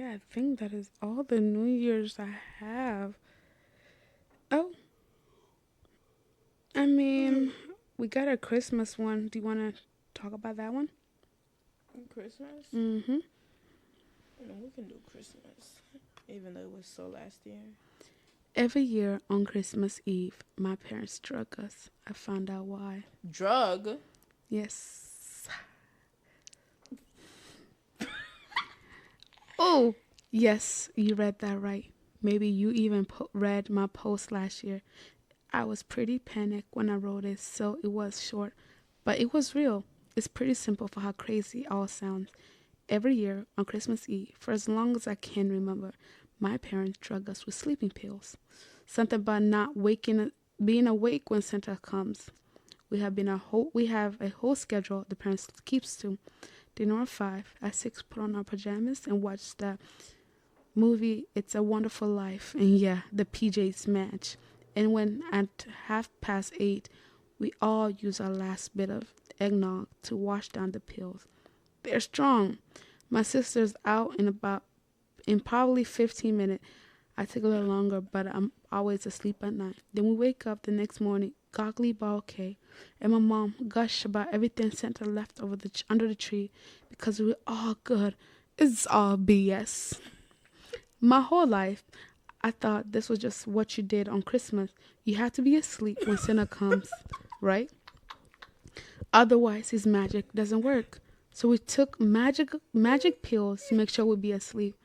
Yeah, I think that is all the New Year's I have. Oh, I mean, we got a Christmas one. Do you want to talk about that one? Christmas? Mm-hmm. We can do Christmas, even though it was so last year. Every year on Christmas Eve, my parents drug us. I found out why. Drug? Yes. Oh, yes, you read that right. Maybe you even read my post last year. I was pretty panicked when I wrote it, so it was short. But it was real. It's pretty simple for how crazy it all sounds. Every year on Christmas Eve, for as long as I can remember, my parents drug us with sleeping pills. Something about not being awake when Santa comes. We have a whole schedule the parents keeps to. Dinner at 5, at 6 put on our pajamas and watch the movie It's a Wonderful Life. And yeah, the PJs match. And when at 8:30, we all use our last bit of eggnog to wash down the pills. They're strong. My sister's out in probably 15 minutes. I take a little longer, but I'm always asleep at night. Then we wake up the next morning, goggly but okay, and my mom gush about everything Santa left under the tree because we're all good. It's all BS. My whole life, I thought this was just what you did on Christmas. You have to be asleep when Santa comes, right? Otherwise, his magic doesn't work. So we took magic pills to make sure we'd be asleep.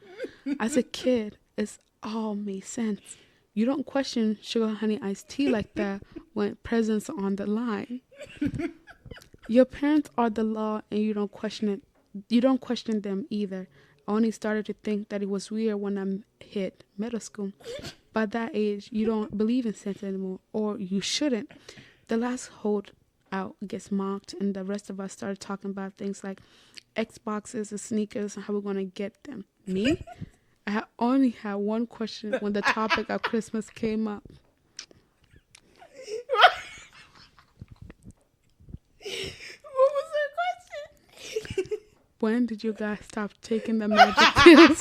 As a kid, it's all made sense. You don't question sugar honey iced tea like that when presents are on the line. Your parents are the law and you don't question it. You don't question them either. I only started to think that it was weird when I hit middle school. By that age, you don't believe in Santa anymore, or you shouldn't. The last hold out gets mocked, and the rest of us started talking about things like Xboxes and sneakers and how we're going to get them. Me? Only had one question when the topic of Christmas came up. What was the question? When did you guys stop taking the magic pills?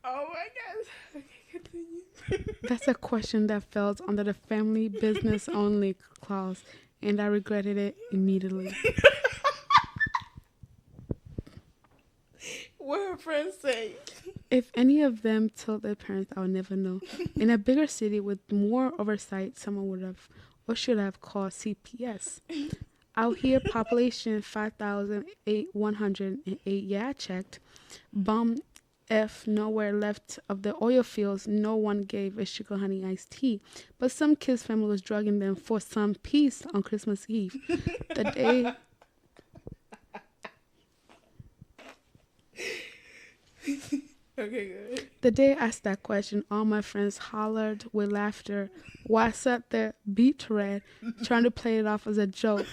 Oh my gosh. Okay, continue. That's a question that fell under the family business only clause, and I regretted it immediately. What her friends say? If any of them told their parents, I would never know. In a bigger city with more oversight, someone would have or should have called CPS. Out here, population 5,108. Yeah, I checked. Bomb F nowhere left of the oil fields. No one gave a sugar honey iced tea, but some kid's family was drugging them for some peace on Christmas Eve. The day. Okay, good. The day I asked that question, all my friends hollered with laughter while I sat there, beat red, trying to play it off as a joke.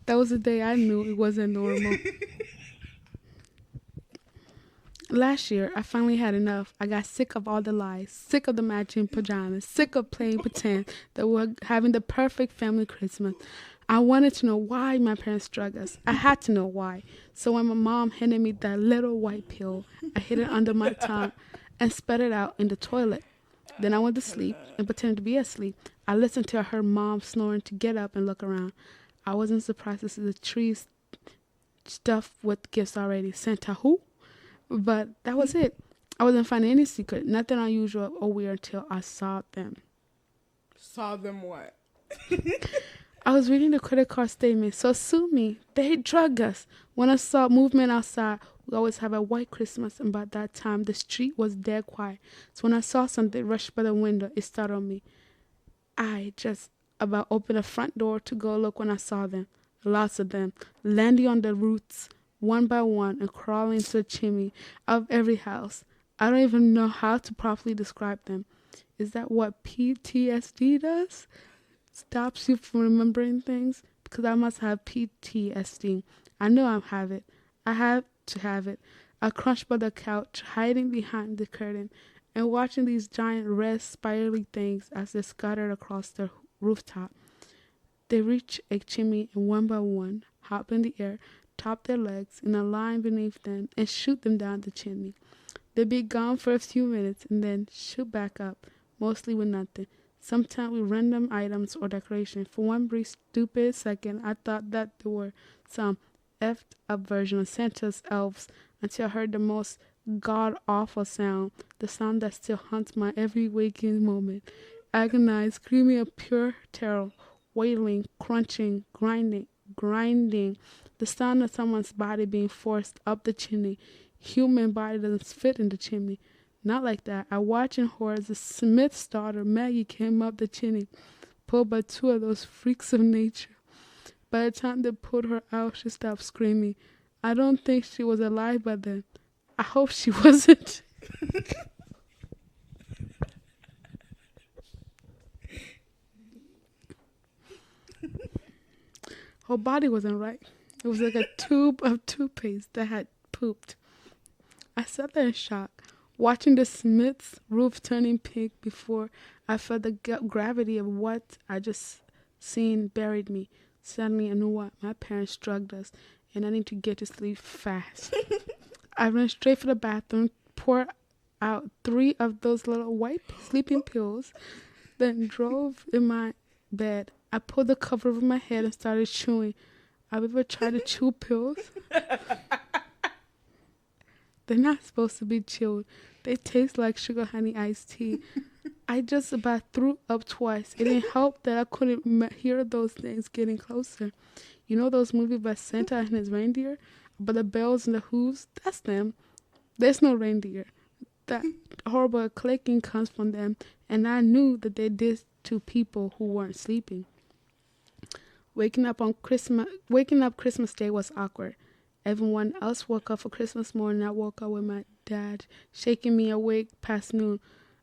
That was the day I knew it wasn't normal. Last year, I finally had enough. I got sick of all the lies, sick of the matching pajamas, sick of playing pretend that we're having the perfect family Christmas. I wanted to know why my parents drugged us. I had to know why. So when my mom handed me that little white pill, I hid it under my tongue and spat it out in the toilet. Then I went to sleep and pretended to be asleep. I listened till I heard mom snoring to get up and look around. I wasn't surprised to see the trees stuffed with gifts already. Santa who? But that was it. I wasn't finding any secret, nothing unusual or weird until I saw them. Saw them what? I was reading the credit card statement, so sue me. They drug us. When I saw movement outside, we always have a white Christmas, and by that time, the street was dead quiet. So when I saw something rush by the window, it startled me. I just about opened the front door to go look when I saw them. Lots of them, landing on the roofs, one by one, and crawling to the chimney of every house. I don't even know how to properly describe them. Is that what PTSD does? Stops you from remembering things? Because I must have PTSD. I know I have it. I have to have it. I crouched by the couch, hiding behind the curtain, and watching these giant red spirally things as they scattered across the rooftop. They reach a chimney and one by one hop in the air, top their legs in a line beneath them, and shoot them down the chimney. They'd be gone for a few minutes and then shoot back up, mostly with nothing. Sometimes with random items or decoration. For one brief stupid second, I thought that there were some effed up version of Santa's elves until I heard the most god awful sound, the sound that still haunts my every waking moment. Agonized, screaming of pure terror, wailing, crunching, grinding, the sound of someone's body being forced up the chimney. Human body doesn't fit in the chimney. Not like that. I watched in horror as the Smith's daughter, Maggie, came up the chimney, pulled by two of those freaks of nature. By the time they pulled her out, she stopped screaming. I don't think she was alive by then. I hope she wasn't. Her body wasn't right. It was like a tube of toothpaste that had pooped. I sat there in shock, watching the Smith's roof turning pink before I felt the gravity of what I just seen buried me. Suddenly, I knew what my parents drugged us, and I need to get to sleep fast. I ran straight for the bathroom, poured out 3 of those little white sleeping pills, then drove in my bed. I pulled the cover over my head and started chewing. Have you ever tried to chew pills? They're not supposed to be chewed. They taste like sugar honey iced tea. I just about threw up twice. It didn't help that I couldn't hear those things getting closer. You know those movies about Santa and his reindeer? But the bells and the hooves, that's them. There's no reindeer. That horrible clicking comes from them, and I knew that they did to people who weren't sleeping. Waking up Christmas Day was awkward. Everyone else woke up for Christmas morning. I woke up with my dad shaking me awake past noon.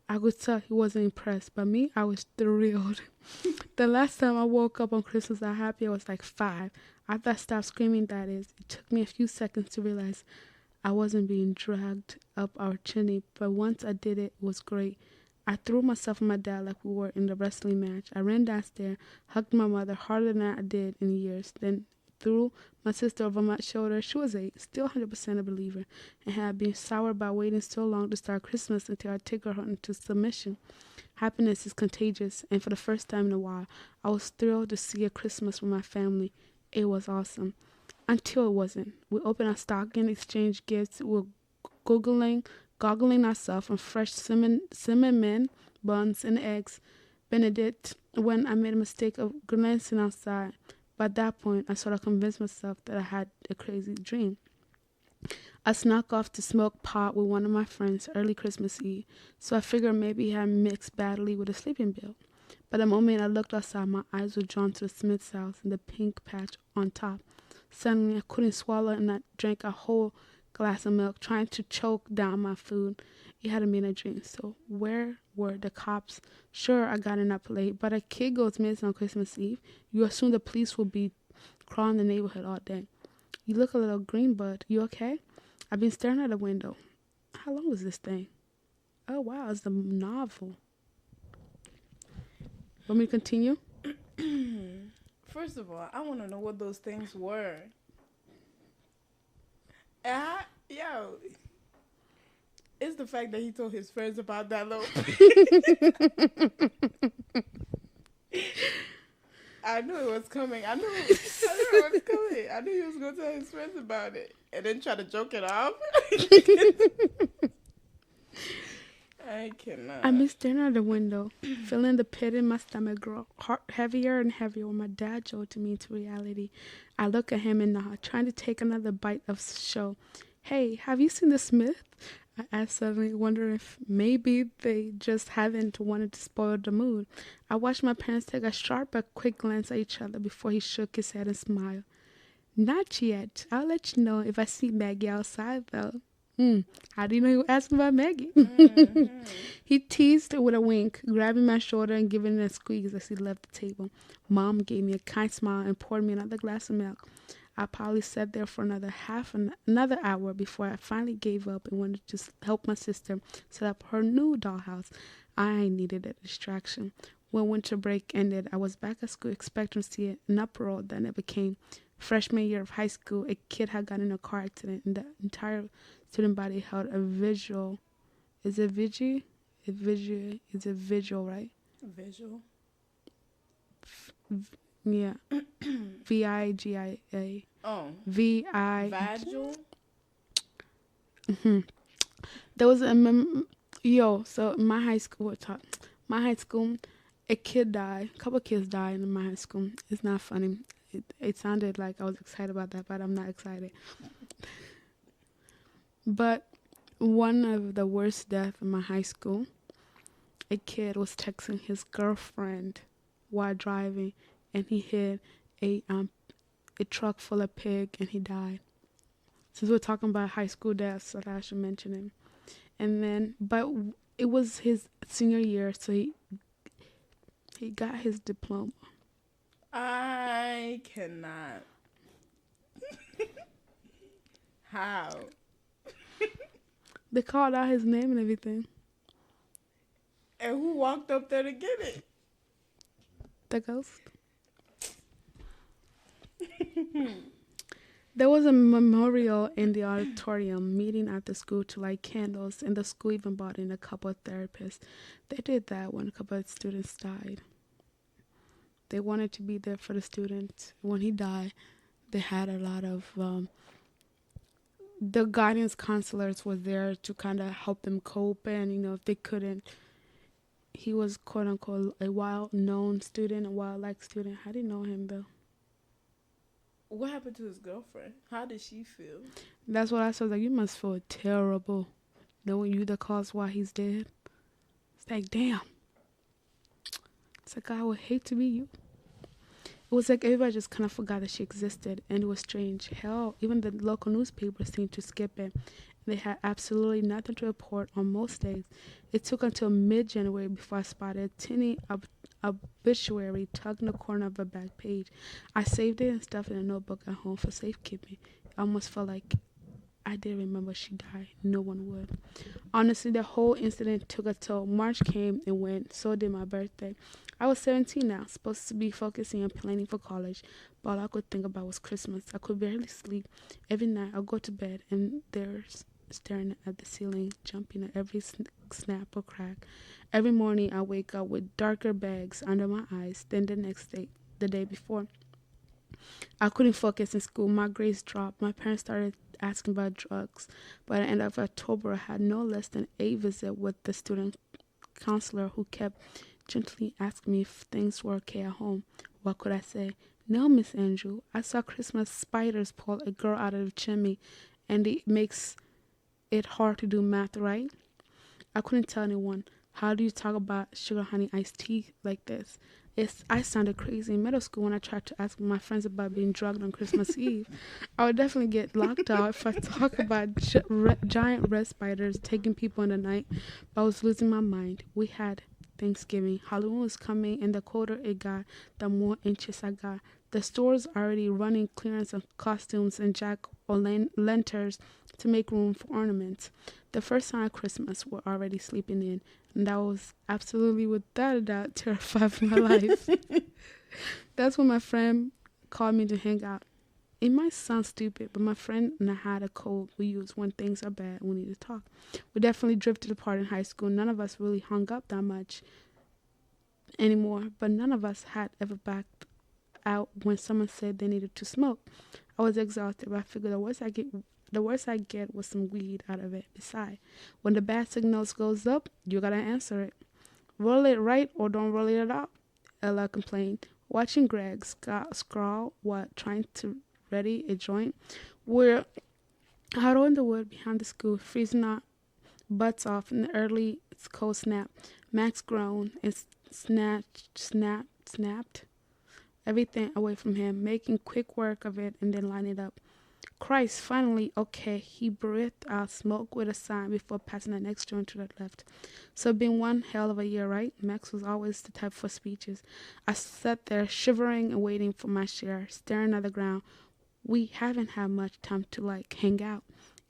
I could tell he wasn't impressed, but me, I was thrilled. The last time I woke up on Christmas that happy, I was like 5. After I stopped screaming, that is, it took me a few seconds to realize I wasn't being dragged up our chimney, but once I did it, it was great. I threw myself on my dad like we were in the wrestling match. I ran downstairs, hugged my mother harder than I did in years, then threw my sister over my shoulder. She was 8, still 100% a believer, and had been soured by waiting so long to start Christmas until I took her into submission. Happiness is contagious, and for the first time in a while, I was thrilled to see a Christmas with my family. It was awesome. Until it wasn't. We opened our stocking, exchanged gifts, we were goggling ourselves on fresh cinnamon buns and eggs Benedict when I made a mistake of glancing outside. By that point, I sort of convinced myself that I had a crazy dream. I snuck off to smoke pot with one of my friends early Christmas Eve, so I figured maybe he had mixed badly with a sleeping pill. But the moment I looked outside, my eyes were drawn to the Smith's house and the pink patch on top. Suddenly, I couldn't swallow and I drank a whole glass of milk, trying to choke down my food. It hadn't been a dream, so where were the cops? Sure, I got enough late, but a kid goes missing on Christmas Eve. You assume the police will be crawling the neighborhood all day. You look a little green, bud. You okay? I've been staring at the window. How long is this thing? Oh, wow, it's the novel. Want me to continue? First of all, I want to know what those things were. Yo, it's the fact that he told his friends about that little. I knew it was coming. I knew it was coming. I knew he was going to tell his friends about it and then try to joke it off. I cannot. I've been staring at the window, feeling the pit in my stomach grow heavier and heavier when my dad jolted me into reality. I look at him and nod, trying to take another bite of show. Hey, have you seen the Smith? I asked suddenly, wondering if maybe they just haven't wanted to spoil the mood. I watched my parents take a sharp but quick glance at each other before he shook his head and smiled. Not yet. I'll let you know if I see Maggie outside, though. How do you know you asked about Maggie? Mm-hmm. He teased with a wink, grabbing my shoulder and giving it a squeeze as he left the table. Mom gave me a kind smile and poured me another glass of milk. I probably sat there for another hour before I finally gave up and wanted to help my sister set up her new dollhouse. I needed a distraction. When winter break ended, I was back at school expecting to see an uproar that never came. Freshman year of high school, a kid had gotten in a car accident and the entire student body held a visual. Is it vigil? Is it visual, right? Visual. Yeah. VIGIA. Oh. VI. Vigil. Mm-hmm. There was so in my high school, a kid died. A couple kids died in my high school. It's not funny. It sounded like I was excited about that, but I'm not excited. But one of the worst deaths in my high school, a kid was texting his girlfriend while driving, and he hit a truck full of pig, and he died. Since we're talking about high school deaths, so I should mention him. And then, but it was his senior year, so he got his diploma. I cannot. How? They called out his name and everything. And who walked up there to get it? The ghost. There was a memorial in the auditorium, meeting at the school to light candles, and the school even brought in a couple of therapists. They did that when a couple of students died. They wanted to be there for the student. When he died, they had a lot of the guidance counselors was there to kind of help them cope, and if they couldn't, he was quote unquote a well-known student, a well-liked student. How do you know him though? What happened to his girlfriend? How did she feel? That's what I said. Like, you must feel terrible knowing you the cause why he's dead. It's like, damn. It's like, I would hate to be you. It was like everybody just kind of forgot that she existed, and it was strange. Hell, even the local newspapers seemed to skip it. They had absolutely nothing to report on most days. It took until mid-January before I spotted a tiny obituary tucked in the corner of a back page. I saved it and stuffed it in a notebook at home for safekeeping. I almost felt like I didn't remember she died. No one would. Honestly, the whole incident took a toll. March came and went. So did my birthday. I was 17 now, supposed to be focusing on planning for college, but all I could think about was Christmas. I could barely sleep. Every night I'd go to bed and there's staring at the ceiling, jumping at every snap or crack. Every morning I wake up with darker bags under my eyes than the day before. I couldn't focus in school. My grades dropped. My parents started asking about drugs. By the end of October, I had no less than 8 visits with the student counselor who kept gently asking me if things were okay at home. What could I say? No, Miss Andrew. I saw Christmas spiders pull a girl out of the chimney, and it makes it hard to do math, right? I couldn't tell anyone. How do you talk about sugar honey iced tea like this? I sounded crazy in middle school when I tried to ask my friends about being drugged on Christmas Eve. I would definitely get locked out if I talk about giant red spiders taking people in the night. But I was losing my mind. We had Thanksgiving. Halloween was coming, and the colder it got, the more anxious I got. The stores already running clearance of costumes and jack-o'-lanterns to make room for ornaments. The first time at Christmas, we're already sleeping in, and that was absolutely, without a doubt, terrified for my life. That's when my friend called me to hang out. It might sound stupid, but my friend and I had a code we use when things are bad and we need to talk. We definitely drifted apart in high school. None of us really hung up that much anymore, but none of us had ever backed out when someone said they needed to smoke. I was exhausted, but I figured the worst I get was some weed out of it. Besides, when the bad signals goes up, you gotta answer it. Roll it right or don't roll it at all, Ella complained. Watching Greg scrawl while trying to ready a joint. We're out in the wood behind the school, freezing our butts off in the early cold snap. Max groaned and snapped everything away from him, making quick work of it and then lining it up. Christ, finally, okay, he breathed out smoke with a sigh before passing the next joint to the left. So it's been one hell of a year, right? Max was always the type for speeches. I sat there shivering and waiting for my share, staring at the ground. we haven't had much time to like hang out.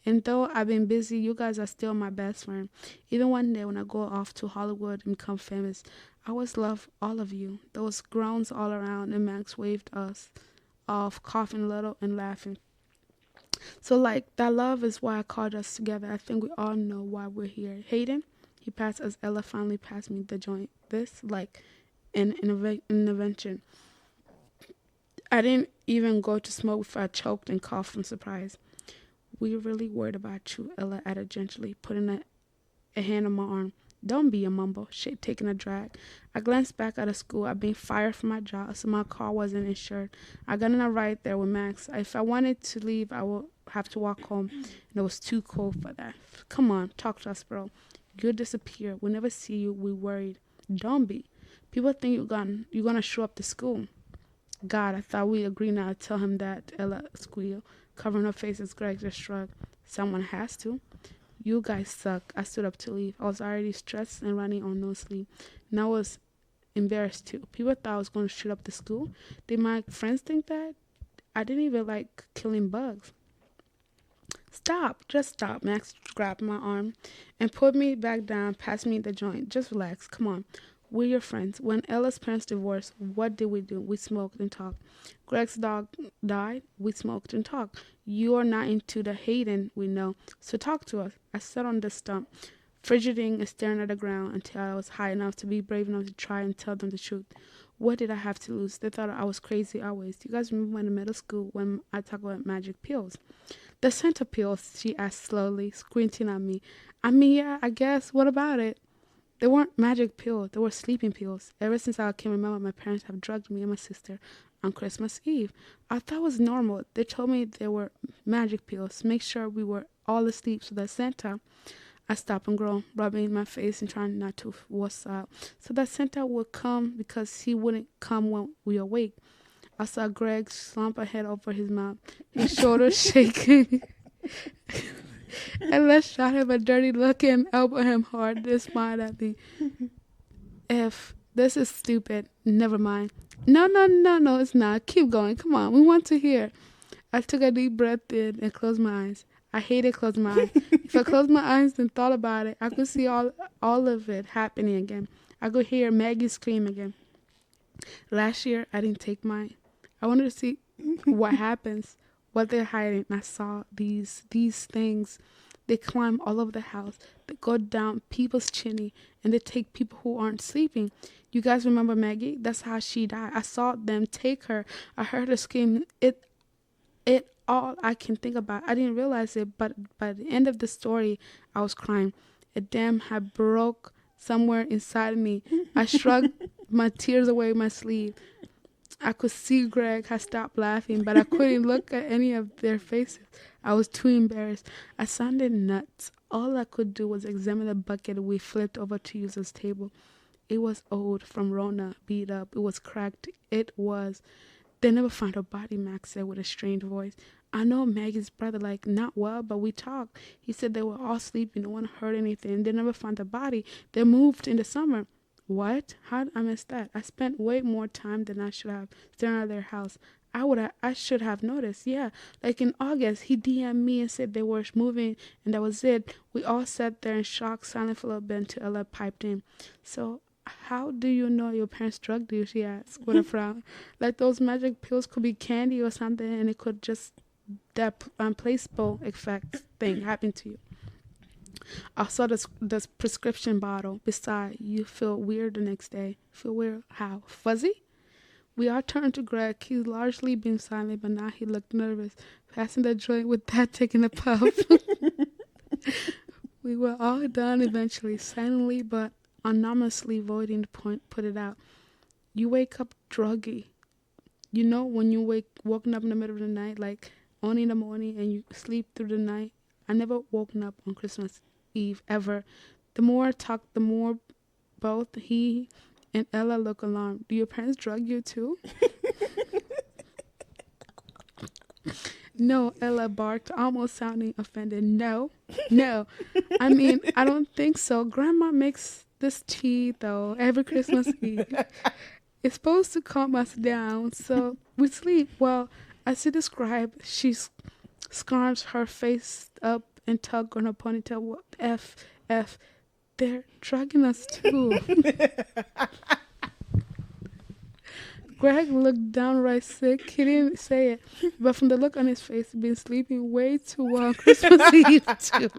And though I've been busy, you guys are still my best friend. Even one day when I go off to Hollywood and become famous, I always love all of you. There was groans all around, and Max waved us off, coughing a little and laughing. So, like, that love is why I called us together. I think we all know why we're here. Hayden, he passed as Ella finally passed me the joint. This, like, an intervention. I didn't even go to smoke before I choked and coughed from surprise. We're really worried about you, Ella added gently, putting a hand on my arm. Don't be a mumble, shit taking a drag. I glanced back at the school. I'd been fired from my job, so my car wasn't insured. I got in a ride there with Max. If I wanted to leave, I would have to walk home, and it was too cold for that. Come on, talk to us, bro. You'll disappear. We never see you. We worried. Don't be. People think you're gonna show up to school. God, I thought we agreed not to tell him that, Ella squealed, covering her face as Greg just shrugged. Someone has to. You guys suck. I stood up to leave. I was already stressed and running on no sleep. And I was embarrassed too. People thought I was going to shoot up the school. Did my friends think that? I didn't even like killing bugs. Stop. Just stop. Max grabbed my arm and put me back down, passed me the joint. Just relax. Come on. We're your friends. When Ella's parents divorced, what did we do? We smoked and talked. Greg's dog died. We smoked and talked. You're not into the Hayden we know, so talk to us. I sat on the stump, fidgeting and staring at the ground until I was high enough to be brave enough to try and tell them the truth. What did I have to lose? They thought I was crazy always. You guys remember in middle school when I talked about magic pills? The center pills, she asked slowly, squinting at me. I mean, yeah, I guess. What about it? They weren't magic pills. They were sleeping pills. Ever since I can remember, my parents have drugged me and my sister on Christmas Eve. I thought it was normal. They told me they were magic pills to make sure we were all asleep so that Santa, I stopped and groaned, rubbing my face and trying not to wuss out, so that Santa would come because he wouldn't come when we awake. I saw Greg slump a head over his mouth, his shoulders shaking. And let's shot him a dirty look and elbowed him hard. They smiled at me. If this is stupid, never mind. No, it's not. Keep going. Come on. We want to hear. I took a deep breath in and closed my eyes. I hated closing my eyes. If I closed my eyes and thought about it, I could see all of it happening again. I could hear Maggie scream again. Last year, I didn't take mine. I wanted to see what happens, what they're hiding. And I saw these things. They climb all over the house. They go down people's chimney, and they take people who aren't sleeping. You guys remember Maggie? That's how she died. I saw them take her. I heard her scream. It all I can think about. I didn't realize it, but by the end of the story, I was crying. A dam had broke somewhere inside of me. I shrugged my tears away with my sleeve. I could see Greg had stopped laughing, but I couldn't look at any of their faces. I was too embarrassed. I sounded nuts. All I could do was examine the bucket we flipped over to use as table. It was old, from Rona, beat up. It was cracked. It was. They never found her body, Max said with a strained voice. I know Maggie's brother, like, not well, but we talked. He said they were all sleeping. No one heard anything. They never found the body. They moved in the summer. What? How did I miss that? I spent way more time than I should have staring at their house. I should have noticed. Yeah, like in August, he DM'd me and said they were moving, and that was it. We all sat there in shock, silent for a little bit until Ella piped in. So, how do you know your parents drugged you? She asked with a frown. Like those magic pills could be candy or something, and it could just that placebo effect thing happen to you. I saw this prescription bottle. Besides, you feel weird the next day. Feel weird? How? Fuzzy? We all turned to Greg. He's largely been silent, but now he looked nervous, passing the joint with that taking a puff. We were all done eventually, silently but anonymously voting to put it out. You wake up druggy. You know when you woken up in the middle of the night, like only in the morning, and you sleep through the night. I never woken up on Christmas Eve ever. The more I talked, the more both he and Ella look alarmed. Do your parents drug you too? No, Ella barked, almost sounding offended. No. I mean, I don't think so. Grandma makes this tea, though, every Christmas Eve. It's supposed to calm us down, so we sleep. Well, As he described, she scarves her face up and tug on her ponytail. What F? They're drugging us too. Greg looked downright sick. He didn't say it, but from the look on his face, he'd been sleeping way too well on Christmas Eve too.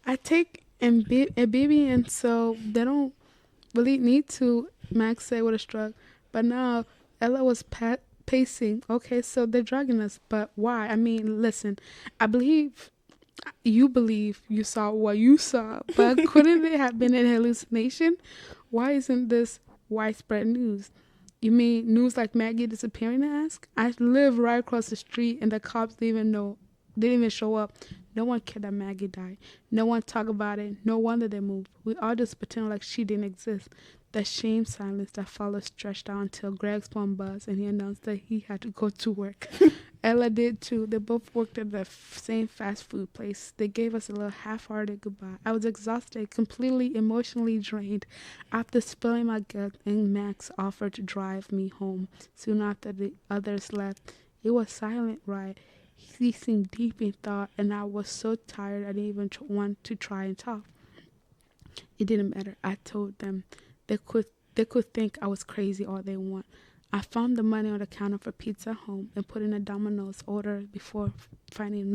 I take a baby, and so they don't really need to, Max said with a shrug. But now Ella was pacing. Okay, so they're drugging us, but why? I mean, listen, I believe you saw what you saw, but couldn't it have been an hallucination? Why isn't this widespread news? You mean news like Maggie disappearing? I ask. I live right across the street, and the cops didn't even show up. No one cared that Maggie died. No one talked about it. No wonder they moved. We all just pretended like she didn't exist. The shame silence that followed stretched out until Greg's phone buzzed and he announced that he had to go to work. Ella did too. They both worked at the same fast food place. They gave us a little half-hearted goodbye. I was exhausted, completely emotionally drained. After spilling my guts, and Max offered to drive me home soon after the others left. It was silent ride. He seemed deep in thought, and I was so tired I didn't even want to try and talk. It didn't matter. I told them they could think I was crazy all they want. I found the money on the counter for pizza at home and put in a Domino's order before finding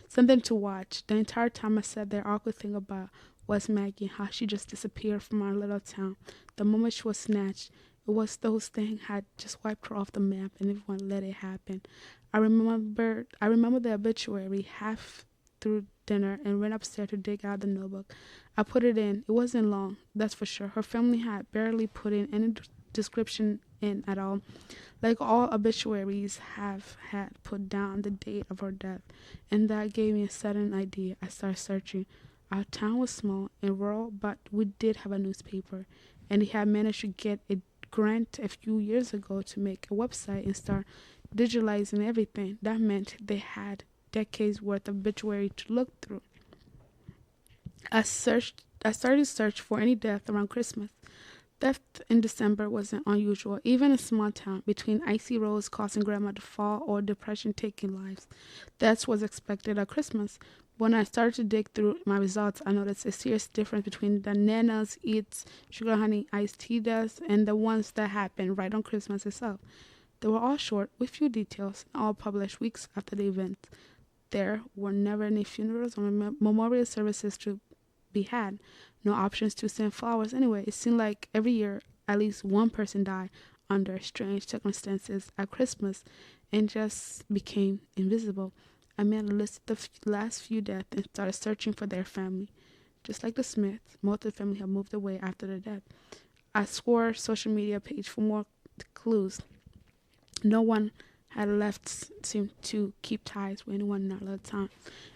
something to watch. The entire time I sat there, all I could think about was Maggie, how she just disappeared from our little town. The moment she was snatched, it was those things had just wiped her off the map and everyone let it happen. I remember the obituary half through dinner and went upstairs to dig out the notebook. I put it in. It wasn't long, that's for sure. Her family had barely put in any description in at all. Like all obituaries have had put down the date of her death, and that gave me a sudden idea. I started searching. Our town was small and rural, but we did have a newspaper, and he had managed to get a grant a few years ago to make a website and start digitalizing everything. That meant they had decades worth of obituary to look through. I started to search for any death around Christmas. Death in December wasn't unusual, even in a small town, between icy roads causing grandma to fall or depression taking lives. Death was expected at Christmas. When I started to dig through my results, I noticed a serious difference between the Nana's Eats Sugar Honey Iced Tea deaths and the ones that happened right on Christmas itself. They were all short, with few details, and all published weeks after the event. There were never any funerals or memorial services to be had. No options to send flowers. Anyway, it seemed like every year at least one person died under strange circumstances at Christmas and just became invisible. I made a list of the last few deaths and started searching for their family. Just like the Smiths, most of the family had moved away after the death. I scoured social media page for more clues. No one had left seemed to keep ties with anyone in our little town.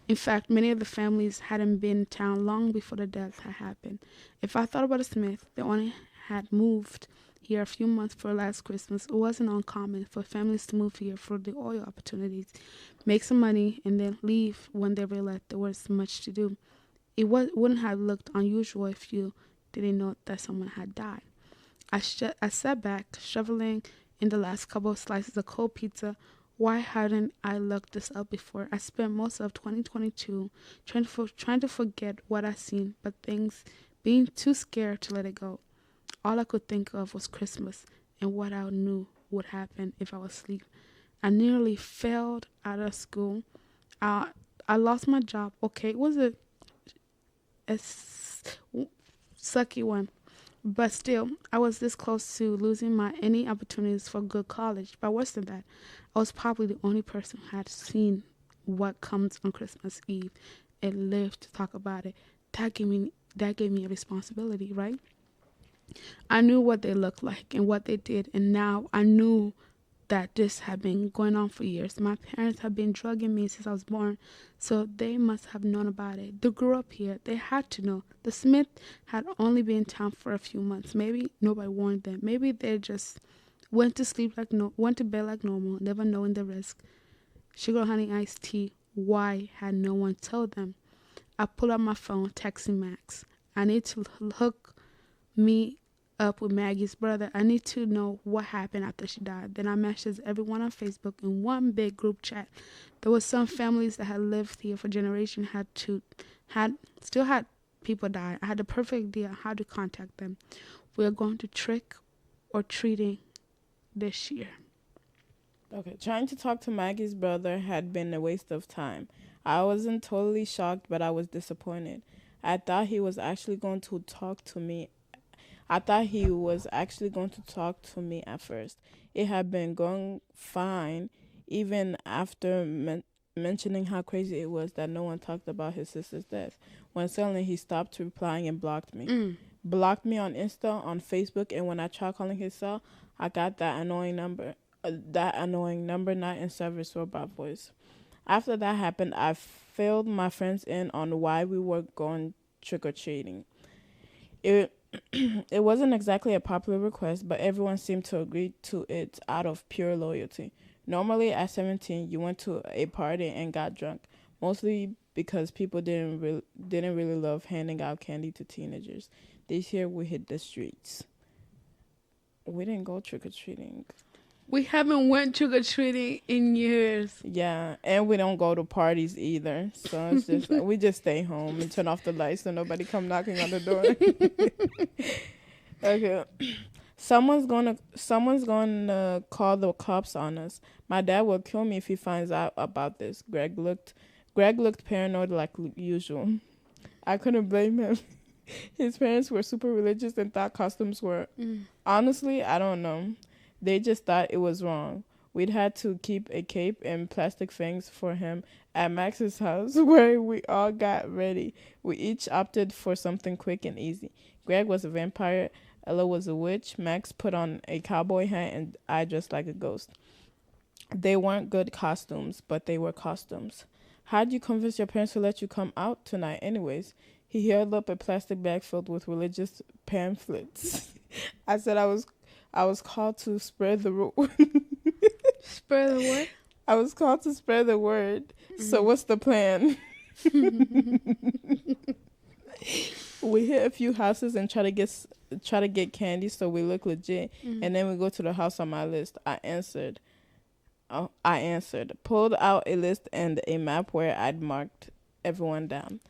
In fact, many of the families hadn't been in town long before the death had happened. If I thought about a Smith, they only had moved here a few months for last Christmas. It wasn't uncommon for families to move here for the oil opportunities, make some money, and then leave when they realized there was much to do. Wouldn't have looked unusual if you didn't know that someone had died. I sat back, shoveling in the last couple of slices of cold pizza. Why hadn't I looked this up before? I spent most of 2022 trying to forget what I'd seen, but things being too scared to let it go. All I could think of was Christmas and what I knew would happen if I was asleep. I nearly failed out of school. I lost my job. Okay, it was a sucky one. But still, I was this close to losing any opportunities for good college. But worse than that, I was probably the only person who had seen what comes on Christmas Eve and lived to talk about it. That gave me a responsibility, right? I knew what they looked like and what they did, and now I knew that this had been going on for years. My parents had been drugging me since I was born, so they must have known about it. They grew up here. They had to know. The Smith had only been in town for a few months. Maybe nobody warned them. Maybe they just went to bed like normal, never knowing the risk. Sugar honey iced tea. Why had no one told them? I pulled out my phone, texting Max. I need to hook me up with Maggie's brother. I need to know what happened after she died. Then I messaged everyone on Facebook in one big group chat. There was some families that had lived here for generations still had people die. I had the perfect idea how to contact them. We are going to trick or treating this year. Okay, trying to talk to Maggie's brother had been a waste of time. I wasn't totally shocked, but I was disappointed. I thought he was actually going to talk to me. I thought he was actually going to talk to me at first. It had been going fine, even after mentioning how crazy it was that no one talked about his sister's death. When suddenly he stopped replying and blocked me. Blocked me on Insta, on Facebook, and when I tried calling his cell, I got that annoying number. Not in service robot voice. After that happened, I filled my friends in on why we were going trick or treating. It it wasn't exactly a popular request, but everyone seemed to agree to it out of pure loyalty. Normally, at 17, you went to a party and got drunk, mostly because people didn't really love handing out candy to teenagers. This year, we hit the streets. We didn't go trick or treating. We haven't went trick or treating in years. Yeah, and we don't go to parties either. So it's just like, we just stay home and turn off the lights so nobody come knocking on the door. Okay. Someone's gonna call the cops on us. My dad will kill me if he finds out about this. Greg looked paranoid like usual. I couldn't blame him. His parents were super religious and thought costumes were honestly, I don't know. They just thought it was wrong. We'd had to keep a cape and plastic things for him at Max's house where we all got ready. We each opted for something quick and easy. Greg was a vampire, Ella was a witch, Max put on a cowboy hat, and I dressed like a ghost. They weren't good costumes, but they were costumes. How'd you convince your parents to let you come out tonight anyways? He held up a plastic bag filled with religious pamphlets. I said I was called to spread the word. Spread the what? I was called to spread the word. So what's the plan? We hit a few houses and try to get candy so we look legit, and then we go to the house on my list. I answered. Pulled out a list and a map where I'd marked everyone down.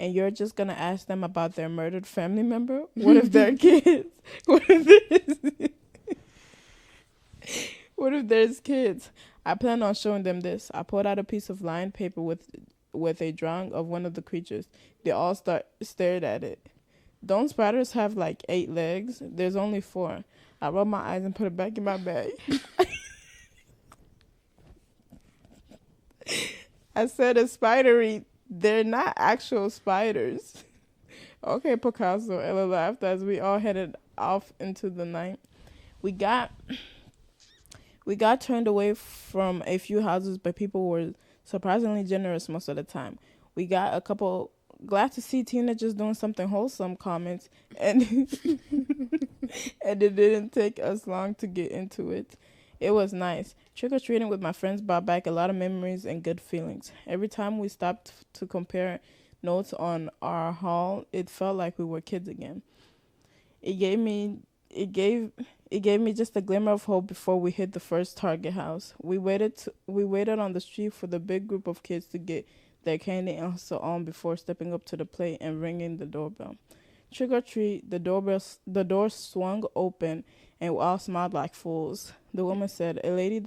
And you're just gonna ask them about their murdered family member? What if they're kids? What if there's kids? I plan on showing them this. I pulled out a piece of lined paper with a drawing of one of the creatures. They all stared at it. Don't spiders have like 8 legs? There's only 4. I rubbed my eyes and put it back in my bag. I said a spidery. They're not actual spiders. Okay, Picasso, Ella laughed as we all headed off into the night. We got turned away from a few houses, but people were surprisingly generous most of the time. We got a couple glad to see teenagers doing something wholesome comments, and and it didn't take us long to get into it. It was nice. Trick-or-treating with my friends brought back a lot of memories and good feelings. Every time we stopped to compare notes on our haul, it felt like we were kids again. It gave me just a glimmer of hope before we hit the first Target house. We waited on the street for the big group of kids to get their candy and so on before stepping up to the plate and ringing the doorbell. Trick or treat, the door swung open and we all smiled like fools. The woman inside, a lady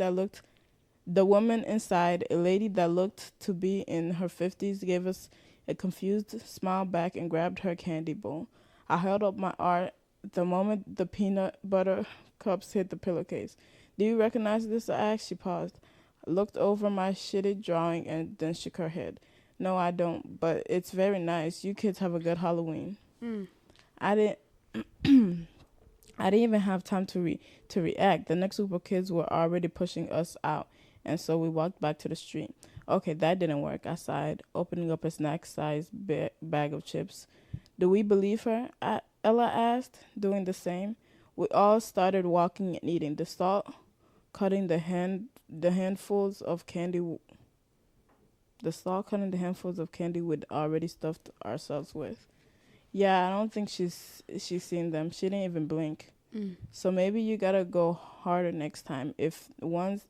that looked to be in her 50s, gave us a confused smile back and grabbed her candy bowl. I held up my art the moment the peanut butter cups hit the pillowcase. Do you recognize this? I asked. She paused, looked over my shitty drawing, and then shook her head. No, I don't, but it's very nice. You kids have a good Halloween. I didn't I didn't even have time to react. The next group of kids were already pushing us out, and so we walked back to the street. Okay, that didn't work, I sighed, opening up a snack-sized bag of chips. Do we believe her? Ella asked, doing the same. We all started walking and eating. The stall cutting the handfuls of candy. The stall cutting the handfuls of candy we'd already stuffed ourselves with. Yeah, I don't think she's seen them. She didn't even blink. Mm. So maybe you gotta go harder next time. If one's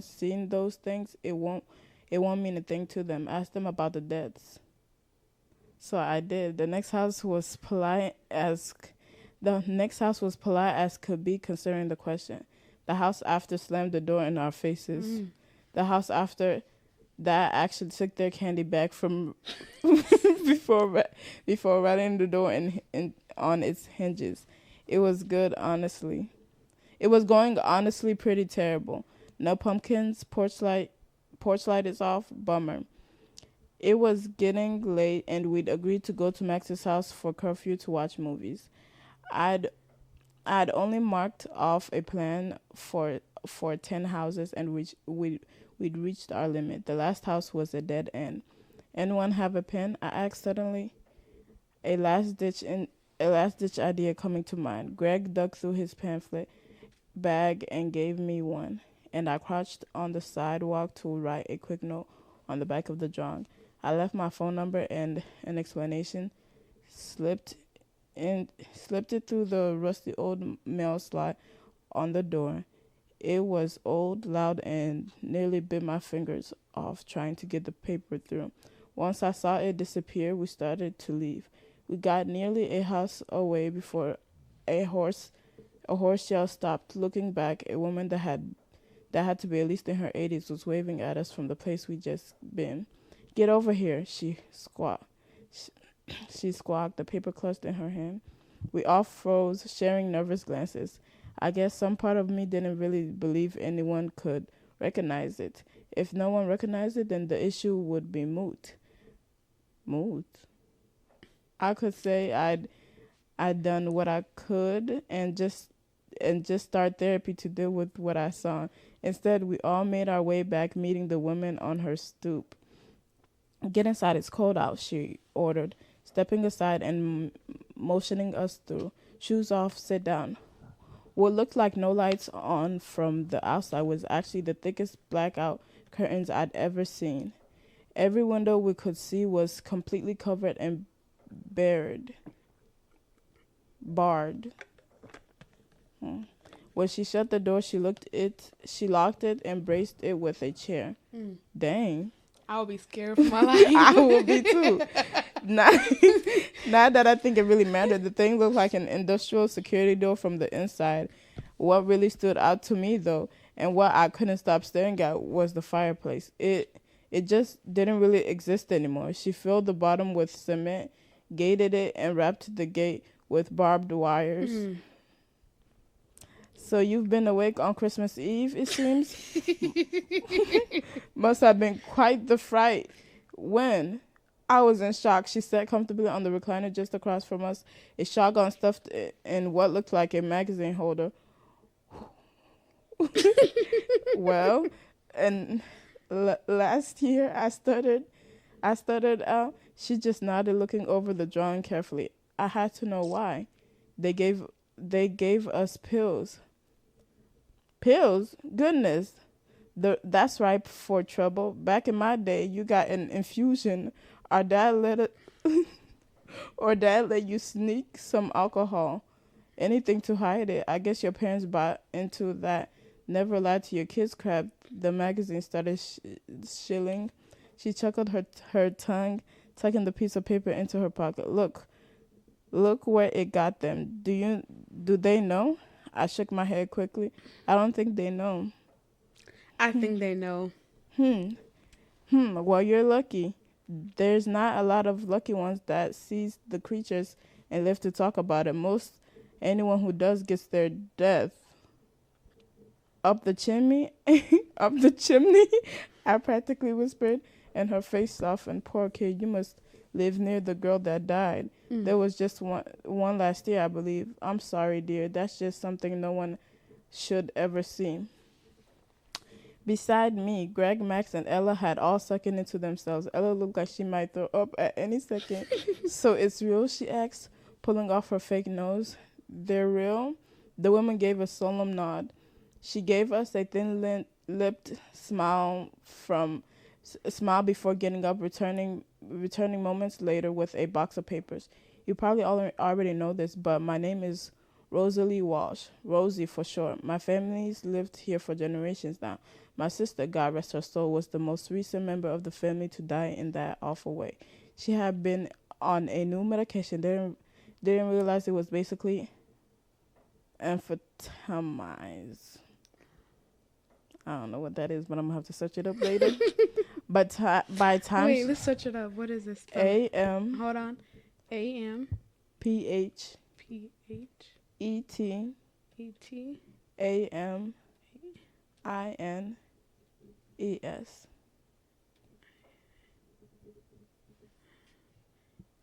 seen those things, it won't mean a thing to them. Ask them about the deaths. So I did. The next house was polite as could be considering the question. The house after slammed the door in our faces. Mm. The house after that actually took their candy back from before before rattling the door in on its hinges. It was good, honestly. It was going honestly pretty terrible. No pumpkins, porch light is off, bummer. It was getting late and we'd agreed to go to Max's house for curfew to watch movies. I'd I'd only marked off a plan for 10 houses and we'd reached our limit. The last house was a dead end. Anyone have a pen? I asked suddenly, a last ditch idea coming to mind. Greg dug through his pamphlet bag and gave me one, and I crouched on the sidewalk to write a quick note on the back of the drawing. I left my phone number and an explanation, slipped slipped it through the rusty old mail slot on the door. It was old, loud, and nearly bit my fingers off trying to get the paper through. Once I saw it disappear, we started to leave. We got nearly a house away before a horse yell stopped. Looking back, a woman that had to be at least in her 80s was waving at us from the place we just been. Get over here, she squawked. She squawked, the paper clutched in her hand. We all froze, sharing nervous glances. I guess some part of me didn't really believe anyone could recognize it. If no one recognized it, then the issue would be moot. Moot? I could say I'd done what I could and just start therapy to deal with what I saw. Instead, we all made our way back, meeting the woman on her stoop. Get inside, it's cold out, she ordered, stepping aside and motioning us through. Shoes off, sit down. What looked like no lights on from the outside was actually the thickest blackout curtains I'd ever seen. Every window we could see was completely covered and barred. When she shut the door, she locked it and braced it with a chair. Mm. Dang. I would be scared for my life. I would be too. Not, not that I think it really mattered. The thing looked like an industrial security door from the inside. What really stood out to me, though, and what I couldn't stop staring at, was the fireplace. It just didn't really exist anymore. She filled the bottom with cement, gated it, and wrapped the gate with barbed wires. Mm. So you've been awake on Christmas Eve, it seems? Must have been quite the fright. When? I was in shock. She sat comfortably on the recliner just across from us, a shotgun stuffed in what looked like a magazine holder. Well, and last year I stuttered out. She just nodded, looking over the drawing carefully. I had to know why. They gave us pills. Pills? Goodness. That's ripe for trouble. Back in my day, you got an infusion. Or dad let you sneak some alcohol. Anything to hide it. I guess your parents bought into that never lie to your kids crap. The magazine started shilling. She chuckled her tongue, tucking the piece of paper into her pocket. Look where it got them. Do they know? I shook my head quickly. I don't think they know. I think they know. Well, you're lucky. There's not a lot of lucky ones that sees the creatures and live to talk about it. Most anyone who does gets their death. Up the chimney? Up the chimney? I practically whispered, and her face softened. Poor kid, you must live near the girl that died. There was just one last year, I believe. I'm sorry, dear. That's just something no one should ever see. Beside me, Greg, Max, and Ella had all sucking into themselves. Ella looked like she might throw up at any second. So it's real, she asked, pulling off her fake nose. They're real? The woman gave a solemn nod. She gave us a thin-lipped smile before getting up, returning moments later with a box of papers. You probably already know this, but my name is Rosalie Walsh, Rosie for short. My family's lived here for generations now. My sister, God rest her soul, was the most recent member of the family to die in that awful way. She had been on a new medication. Didn't realize it was basically amphetamines. I don't know what that is, but I'm gonna have to search it up later. But by time Wait, let's search it up. What is this? A-M Hold on. A-M. P-H P-H. E-T E-T. A-M-I-N-E-S.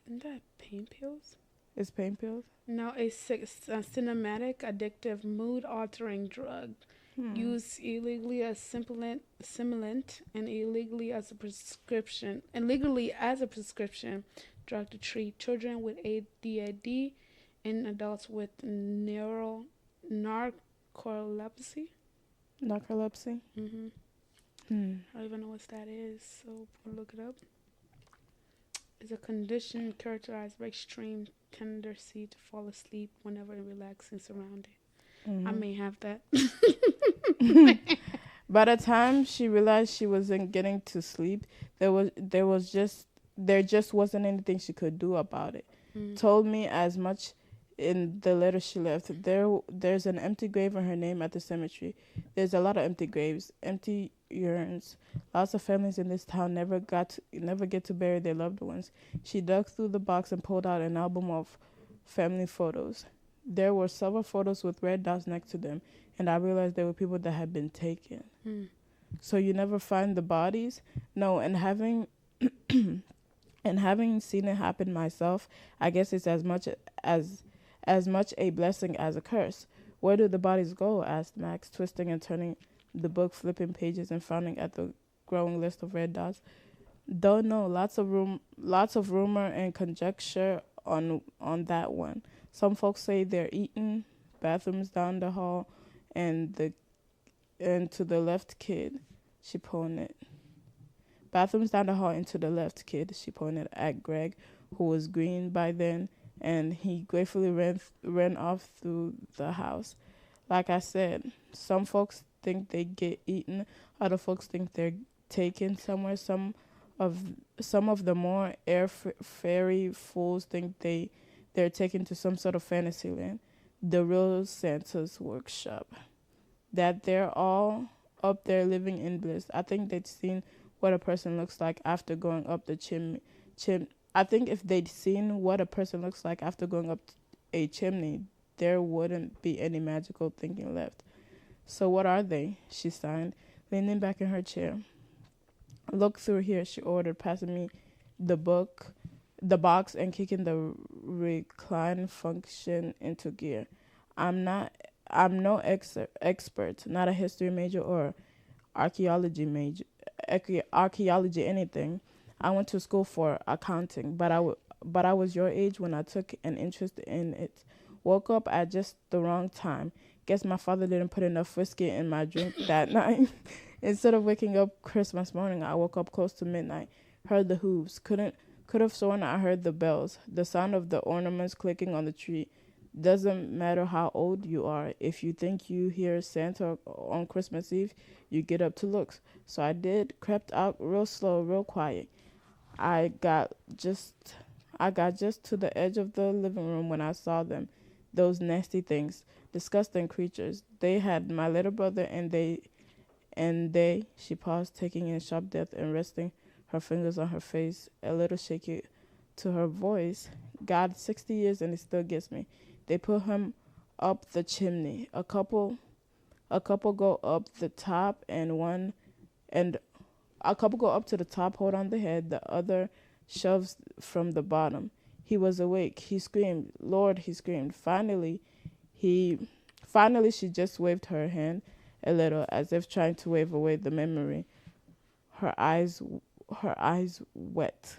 Isn't that pain pills? It's pain pills? No, it's a cinematic, addictive, mood-altering drug used illegally as stimulant and illegally as a prescription drug to treat children with ADHD and adults with narcolepsy. Narcolepsy? Mm-hmm. Hmm. I don't even know what that is, so we'll look it up. It's a condition characterized by extreme tendency to fall asleep whenever relaxing surroundings. Mm-hmm. I may have that. By the time she realized she wasn't getting to sleep, there just wasn't anything she could do about it. Told me as much in the letter she left. There's an empty grave in her name at the cemetery. There's a lot of empty graves, empty urns. Lots of families in this town never get to bury their loved ones. She dug through the box and pulled out an album of family photos. There were several photos with red dots next to them, and I realized there were people that had been taken. So you never find the bodies? No, and having seen it happen myself, I guess it's as much a blessing as a curse. Where do the bodies go? Asked Max, twisting and turning the book, flipping pages and frowning at the growing list of red dots. Don't know. Lots of rumor and conjecture on that one. Some folks say they're eaten. Bathrooms down the hall, and to the left, kid. She pointed. Bathrooms down the hall and to the left, kid. She pointed at Greg, who was green by then, and he gratefully ran off through the house. Like I said, some folks think they get eaten. Other folks think they're taken somewhere. Some of the more fairy fools think they're taken to some sort of fantasy land, the real Santa's workshop. That they're all up there living in bliss. I think they'd seen what a person looks like after going up the I think if they'd seen what a person looks like after going up a chimney, there wouldn't be any magical thinking left. So what are they? She signed, leaning back in her chair. Look through here, she ordered, passing me the box and kicking the recline function into gear. I'm no expert, not a history major or archaeology anything. I went to school for accounting, but I was your age when I took an interest in it. Woke up at just the wrong time. Guess my father didn't put enough whiskey in my drink that night. Instead of waking up Christmas morning, I woke up close to midnight. Heard the hooves. Could have sworn I heard the bells. The sound of the ornaments clicking on the tree. Doesn't matter how old you are. If you think you hear Santa on Christmas Eve, you get up to look. So I did. Crept out real slow, real quiet. I got just to the edge of the living room when I saw them. Those nasty things. Disgusting creatures. They had my little brother and they, she paused, taking in sharp depth and resting her fingers on her face, a little shaky to her voice. God, 60 years and it still gets me. They put him up the chimney. A couple go up the top and a couple go up to the top, hold on the head, the other shoves from the bottom. He was awake. He screamed. Lord, he screamed. Finally, she just waved her hand a little, as if trying to wave away the memory. Her eyes wet.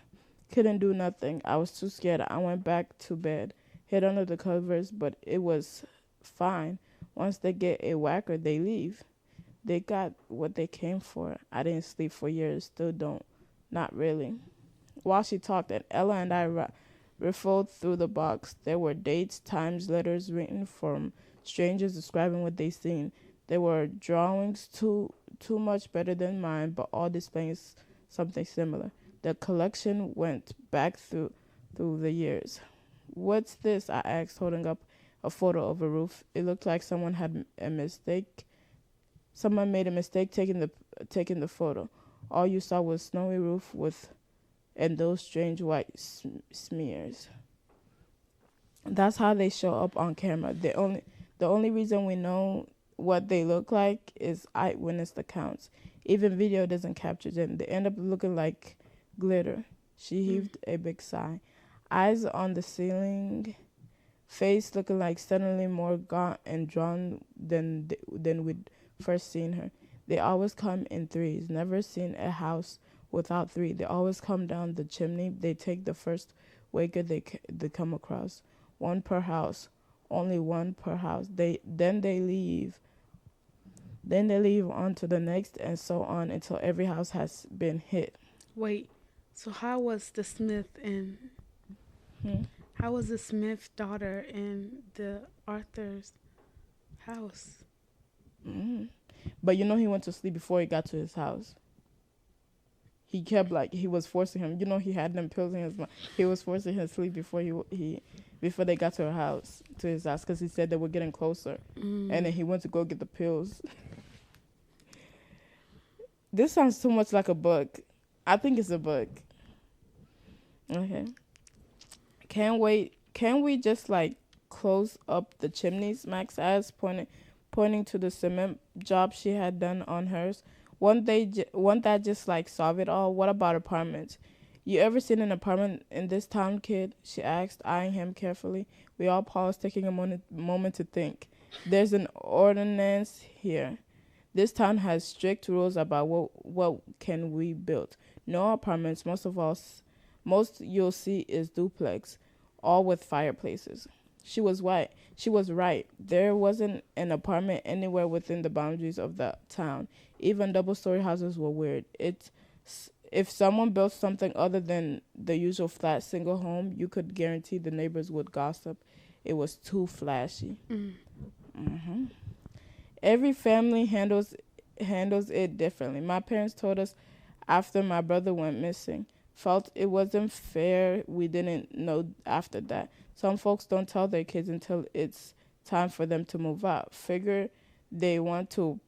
Couldn't do nothing. I was too scared. I went back to bed, hid under the covers, but it was fine. Once they get a whacker, they leave. They got what they came for. I didn't sleep for years. Still don't. Not really. While she talked, and Ella and I riffled through the box. There were dates, times, letters written from strangers describing what they seen. There were drawings too much better than mine, but all displaying something similar. The collection went back through the years. What's this? I asked, holding up a photo of a roof. It looked like someone had a mistake. Someone made a mistake taking the photo. All you saw was snowy roof and those strange white smears. That's how they show up on camera. The only reason we know what they look like is eyewitness accounts. Even video doesn't capture them. They end up looking like glitter. She heaved a big sigh. Eyes on the ceiling, face looking like suddenly more gaunt and drawn than we'd first seen her. They always come in threes. Never seen a house without three. They always come down the chimney. They take the first waker they come across. One per house. Only one per house. Then they leave. Then they leave on to the next and so on until every house has been hit. Wait, so how was the Smith daughter in the Arthur's house? Mm. But he went to sleep before he got to his house. He kept he was forcing him. He had them pills in his mouth. He was forcing him to sleep before they got to his house, because he said they were getting closer, and then he went to go get the pills. This sounds too much like a book. I think it's a book. Okay. Can we just close up the chimneys? Max asked, pointing to the cement job she had done on hers. Won't that just solve it all? What about apartments? You ever seen an apartment in this town, kid? She asked, eyeing him carefully. We all paused, taking a moment to think. There's an ordinance here. This town has strict rules about what can we build. No apartments. Most you'll see is duplex, all with fireplaces. She was right. There wasn't an apartment anywhere within the boundaries of the town. Even double-story houses were weird. If someone built something other than the usual flat single home, you could guarantee the neighbors would gossip. It was too flashy. Mm-hmm. Every family handles it differently. My parents told us after my brother went missing. Felt it wasn't fair. We didn't know after that. Some folks don't tell their kids until it's time for them to move out. Figure they want to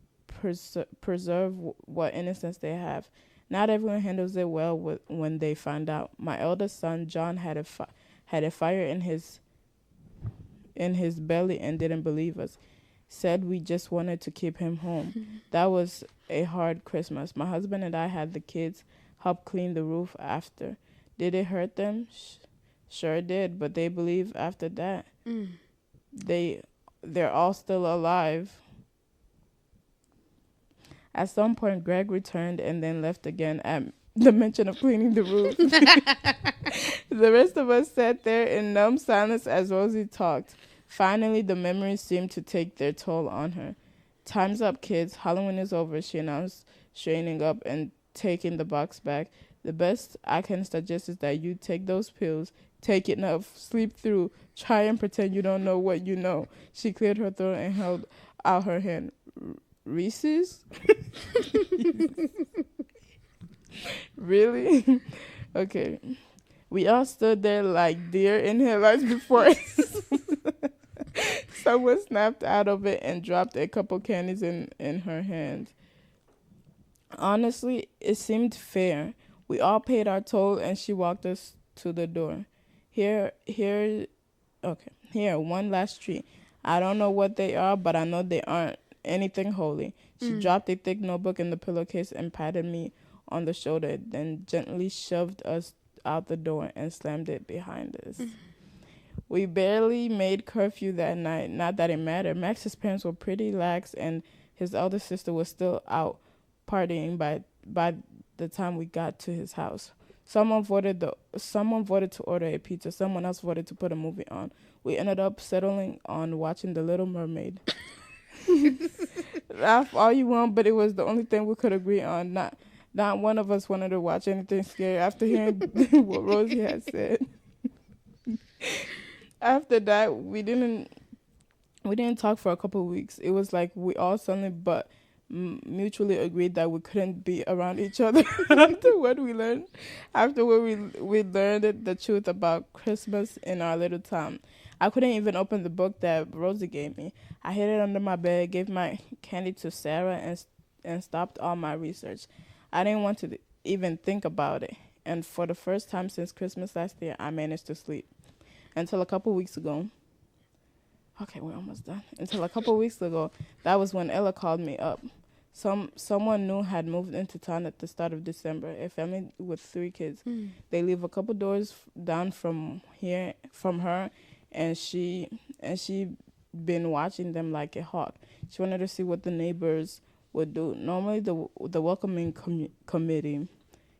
preserve what innocence they have. Not everyone handles it well when they find out. My eldest son, John, had a fire in his belly and didn't believe us. Said we just wanted to keep him home. That was a hard Christmas. My husband and I had the kids help clean the roof after. Did it hurt them? Sure did, but they believe after that. They're all still alive. At some point, Greg returned and then left again at the mention of cleaning the roof. The rest of us sat there in numb silence as Rosie talked. Finally, the memories seemed to take their toll on her. Time's up, kids. Halloween is over, she announced, straightening up and taking the box back. The best I can suggest is that you take those pills, take enough, sleep through, try and pretend you don't know what you know. She cleared her throat and held out her hand. Reese's? Really? Okay. We all stood there like deer in headlights before someone snapped out of it and dropped a couple candies in her hand. Honestly, it seemed fair. We all paid our toll and she walked us to the door. Here, one last treat. I don't know what they are, but I know they aren't anything holy. She dropped a thick notebook in the pillowcase and patted me on the shoulder, then gently shoved us out the door and slammed it behind us. We barely made curfew that night. Not that it mattered. Max's parents were pretty lax, and his elder sister was still out partying by the time we got to his house. Someone voted to order a pizza. Someone else voted to put a movie on. We ended up settling on watching The Little Mermaid. Laugh all you want, but it was the only thing we could agree on. Not one of us wanted to watch anything scary after hearing what Rosie had said. After that, we didn't talk for a couple of weeks. It was like we all suddenly but mutually agreed that we couldn't be around each other after what we learned the truth about Christmas in our little town. I couldn't even open the book that Rosie gave me. I hid it under my bed, gave my candy to Sarah, and stopped all my research. I didn't want to even think about it. And for the first time since Christmas last year, I managed to sleep until a couple weeks ago. Okay, we're almost done. Until a couple weeks ago, that was when Ella called me up. Someone new had moved into town at the start of December. A family with 3 kids. They live a couple doors down from her, and she been watching them like a hawk. She wanted to see what the neighbors would do. Normally, the welcoming committee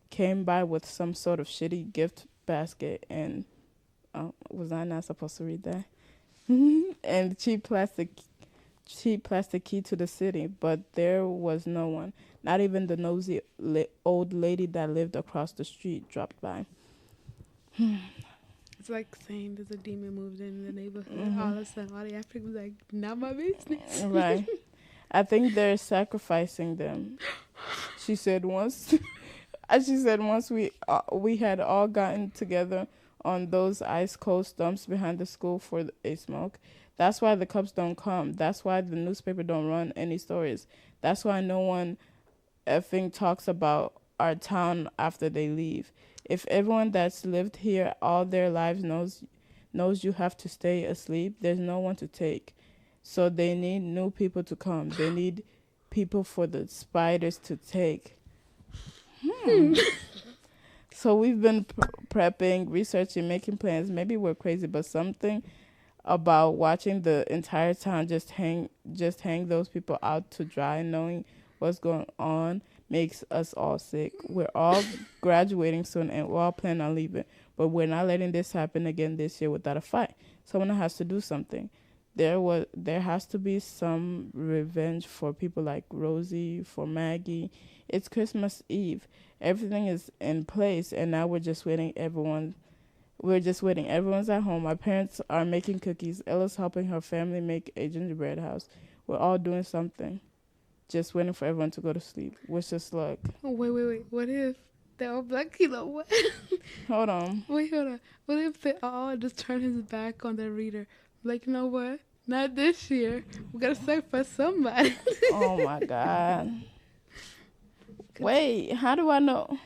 came by with some sort of shitty gift basket, and was I not supposed to read that? And cheap plastic key to the city, but there was no one. Not even the nosy old lady that lived across the street dropped by. It's like saying there's a demon moved in the neighborhood. All of a sudden, all the Africans like, not my business. Right. I think they're sacrificing them. She said once. She said once we had all gotten together on those ice cold stumps behind the school for a smoke. That's why the Cubs don't come. That's why the newspaper don't run any stories. That's why no one effing talks about our town after they leave. If everyone that's lived here all their lives knows you have to stay asleep, there's no one to take. So they need new people to come. They need people for the spiders to take. So we've been prepping, researching, making plans. Maybe we're crazy, but something about watching the entire town just hang those people out to dry, knowing what's going on, makes us all sick. We're all graduating soon, and we're all planning on leaving, but we're not letting this happen again this year without a fight. Someone has to do something. There has to be some revenge for people like Rosie, for Maggie. It's Christmas Eve. Everything is in place, and now we're just waiting. Everyone's at home. My parents are making cookies. Ella's helping her family make a gingerbread house. We're all doing something. Just waiting for everyone to go to sleep. Wish us luck. Oh, wait. What if they're all black? You know what? Hold on. Wait, hold on. What if they all just turn his back on the reader? Like, you know what? Not this year. We gotta sacrifice somebody. Oh my God. Wait, how do I know?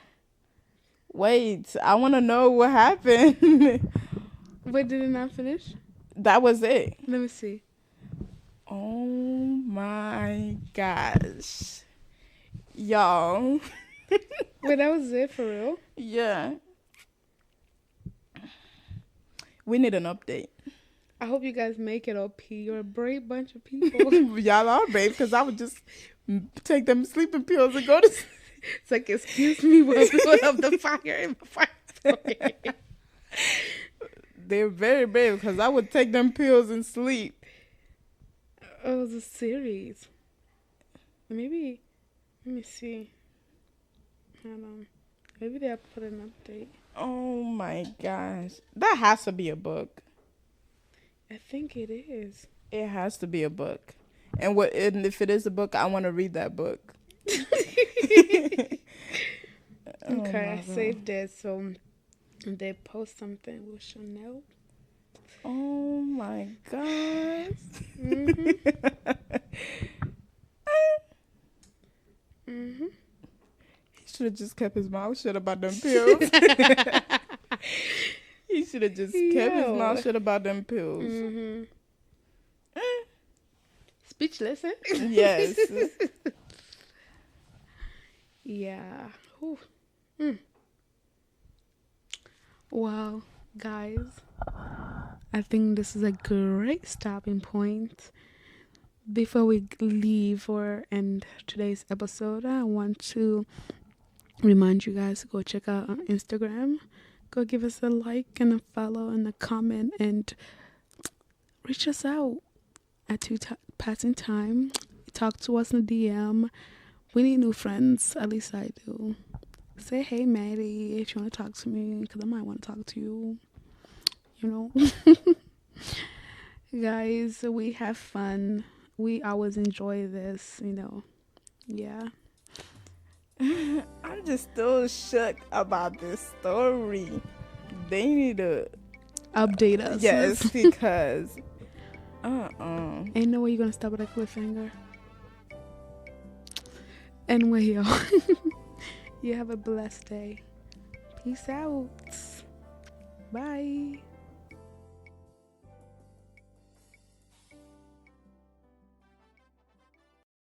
Wait, I want to know what happened. Wait, did it not finish? That was it. Let me see. Oh my gosh. Y'all. Wait, that was it for real? Yeah. We need an update. I hope you guys make it, OP. You're a brave bunch of people. Y'all are brave, because I would just take them sleeping pills and go to sleep. It's like, excuse me, we'll put up the fire in the fire. They're very brave, because I would take them pills and sleep. Oh, it was a series. Maybe, let me see. Hold on. Maybe they'll put an update. Oh my gosh. That has to be a book. I think it is. It has to be a book. And if it is a book, I want to read that book. Okay, I saved it, so if they post something, we shall know. Oh my gosh. He should have just kept his mouth shut about them pills. He should have just kept his mouth shut about them pills. Speechless, eh? Yes. Yeah. Well, guys, I think this is a great stopping point. Before we leave or end today's episode, I want to remind you guys to go check out our Instagram. Go give us a like and a follow and a comment, and reach us out at Passing Time. Talk to us in the DM. We need new friends. At least I do. Say, hey, Maddie, if you want to talk to me, because I might want to talk to you. you know. Guys, we have fun. We always enjoy this, you know. Yeah. I'm just still shook about this story. They need to Update us. yes, because Ain't no way you're gonna stop at a cliffhanger. Anyway, y'all. You have a blessed day. Peace out. Bye.